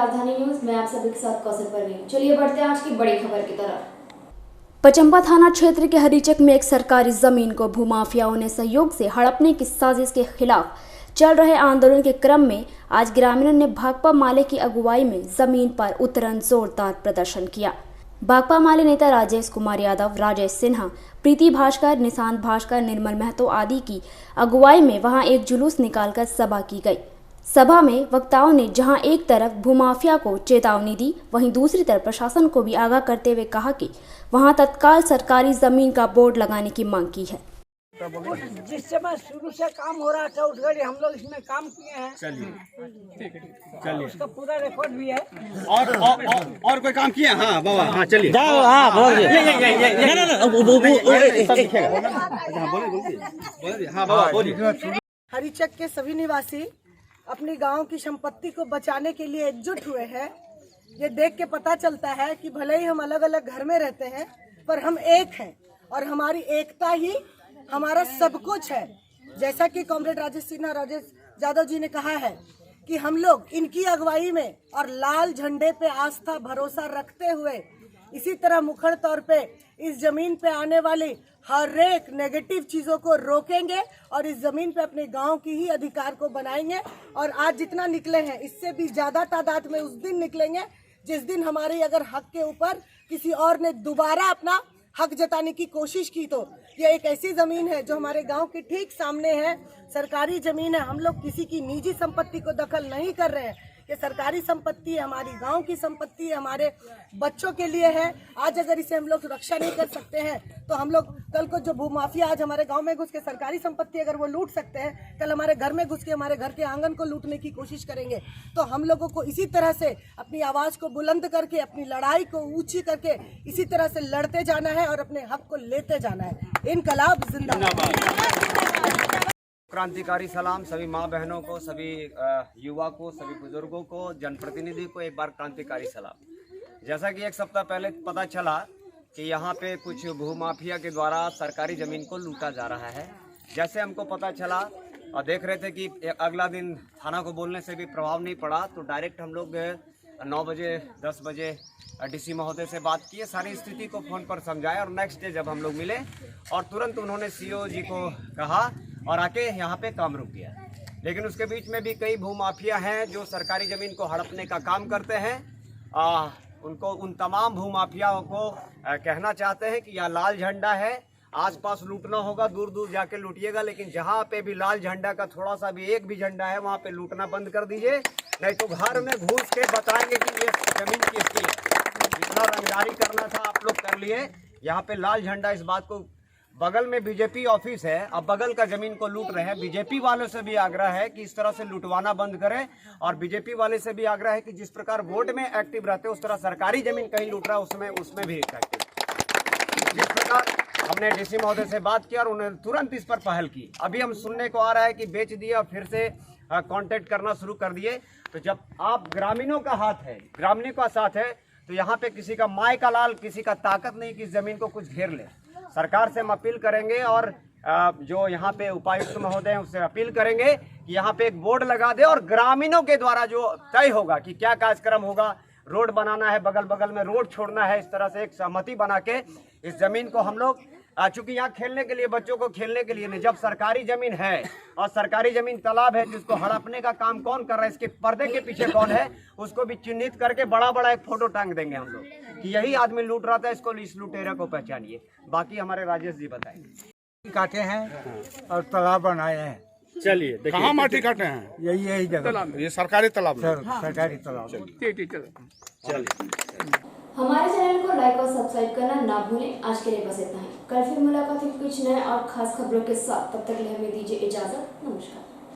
राजधानी न्यूज में आप सभी के साथ कौशल परवीन। चलिए बढ़ते हैं आज की बड़ी खबर की तरफ। पचंबा थाना क्षेत्र के हरिचक में एक सरकारी जमीन को भूमाफियाओं ने सहयोग से हड़पने की साजिश के खिलाफ चल रहे आंदोलन के क्रम में आज ग्रामीणों ने भाकपा माले की अगुवाई में जमीन पर उतरन जोरदार प्रदर्शन किया। भाकपा माले नेता राजेश कुमार यादव, राजेश सिन्हा, प्रीति भास्कर, निशांत भास्कर, निर्मल महतो आदि की अगुवाई में वहां एक जुलूस निकालकर सभा की गई। सभा में वक्ताओं ने जहां एक तरफ भूमाफिया को चेतावनी दी, वहीं दूसरी तरफ प्रशासन को भी आगाह करते हुए कहा कि वहां तत्काल सरकारी जमीन का बोर्ड लगाने की मांग की है। जिस समय शुरू से काम हो रहा था उस घड़ी हम लोग इसमें काम किए हैं। चलिए उसका पूरा रिकॉर्ड भी है। और कोई काम किए? हाँ बाबा, हाँ चलिए जाओ। हाँ बोलिए। हाँ बाबा बोलिए। हरिचक के सभी निवासी अपनी गांव की संपत्ति को बचाने के लिए एकजुट हुए हैं। ये देख के पता चलता है कि भले ही हम अलग अलग घर में रहते हैं पर हम एक हैं और हमारी एकता ही हमारा सब कुछ है। जैसा कि कॉमरेड राजेश सिन्हा, राजेश यादव जी ने कहा है कि हम लोग इनकी अगुवाई में और लाल झंडे पे आस्था भरोसा रखते हुए इसी तरह मुखर तौर पे इस जमीन पे आने वाली हर एक नेगेटिव चीजों को रोकेंगे और इस जमीन पे अपने गांव की ही अधिकार को बनाएंगे। और आज जितना निकले हैं इससे भी ज्यादा तादाद में उस दिन निकलेंगे जिस दिन हमारे अगर हक के ऊपर किसी और ने दोबारा अपना हक जताने की कोशिश की। तो ये एक ऐसी जमीन है जो हमारे गांव के ठीक सामने है, सरकारी जमीन है। हम लोग किसी की निजी संपत्ति को दखल नहीं कर रहे हैं। ये सरकारी संपत्ति है, हमारी गांव की संपत्ति है, हमारे बच्चों के लिए है। आज अगर इसे हम लोग रक्षा नहीं कर सकते हैं तो हम लोग कल को जो भूमाफिया आज हमारे गांव में घुस के सरकारी संपत्ति अगर वो लूट सकते हैं, कल हमारे घर में घुस के हमारे घर के आंगन को लूटने की कोशिश करेंगे। तो हम लोगों को इसी तरह से अपनी आवाज को बुलंद करके, अपनी लड़ाई को ऊंची करके इसी तरह से लड़ते जाना है और अपने हक को लेते जाना है। इनकलाब जिंदाबाद। क्रांतिकारी सलाम सभी माँ बहनों को, सभी युवा को, सभी बुजुर्गों को, जनप्रतिनिधि को एक बार क्रांतिकारी सलाम। जैसा कि एक सप्ताह पहले पता चला कि यहाँ पे कुछ भूमाफिया के द्वारा सरकारी ज़मीन को लूटा जा रहा है। जैसे हमको पता चला और देख रहे थे कि अगला दिन थाना को बोलने से भी प्रभाव नहीं पड़ा, तो डायरेक्ट हम लोग 9 बजे 10 बजे डीसी महोदय से बात किए, सारी स्थिति को फ़ोन पर समझाया। और नेक्स्ट डे जब हम लोग मिले और तुरंत उन्होंने सीओ जी को कहा और आके यहाँ पे काम रुक गया। लेकिन उसके बीच में भी कई भूमाफिया हैं जो सरकारी ज़मीन को हड़पने का काम करते हैं। उनको, उन तमाम भूमाफियाओं को कहना चाहते हैं कि यह लाल झंडा है, आसपास लूटना होगा, दूर दूर जाके लूटिएगा, लेकिन जहाँ पे भी लाल झंडा का थोड़ा सा भी एक भी झंडा है वहाँ पे लूटना बंद कर दीजिए, नहीं तो घर में घुस के बताएंगे कि ये जमीन किसकी है। जितना रंगदारी करना था आप लोग कर लिए। यहाँ पे लाल झंडा, इस बात को, बगल में बीजेपी ऑफिस है, अब बगल का जमीन को लूट रहे हैं। बीजेपी वालों से भी आग्रह है कि इस तरह से लुटवाना बंद करें और बीजेपी वाले से भी आग्रह है कि जिस प्रकार वोट में एक्टिव रहते उस तरह सरकारी जमीन कहीं लूट रहा है उसमें भी एक्टिव। जिस प्रकार हमने डीसी महोदय से बात की और उन्होंने तुरंत इस पर पहल की। अभी हम सुनने को आ रहा है कि बेच दिए और फिर से कांटेक्ट करना शुरू कर दिए। तो जब आप ग्रामीणों का हाथ है, ग्रामीणों का साथ है, तो यहाँ पे किसी का माय का लाल, किसी का ताकत नहीं कि इस जमीन को कुछ घेर ले। सरकार से हम अपील करेंगे और जो यहाँ पे उपायुक्त महोदय हैं उससे अपील करेंगे कि यहाँ पे एक बोर्ड लगा दे और ग्रामीणों के द्वारा जो तय होगा कि क्या कार्यक्रम होगा, रोड बनाना है, बगल बगल में रोड छोड़ना है, इस तरह से एक सहमति बना के इस जमीन को हम लोग, चूंकि यहाँ खेलने के लिए, बच्चों को खेलने के लिए नहीं, जब सरकारी जमीन है और सरकारी जमीन तालाब है जिसको हड़पने का काम कौन कर रहा है, इसके पर्दे के पीछे कौन है, उसको भी चिन्हित करके बड़ा बड़ा एक फोटो टांग देंगे हम लोग कि यही आदमी लूट रहा था, इसको, इस लुटेरा को पहचानिए। बाकी हमारे राजेश जी बताएंगे। काटे हैं और तालाब बनाए हैं। चलिए, कहाँ माटी काटे हैं? यही जगह, ये सरकारी तालाब है। सरकारी तालाब। चलिए, हमारे चैनल को लाइक और सब्सक्राइब करना ना भूलें। आज के लिए बस इतना ही। कल फिर मुलाकात होगी कुछ नए और खास खबरों के साथ। तब तक के लिए हमें दीजिए इजाजत। नमस्कार।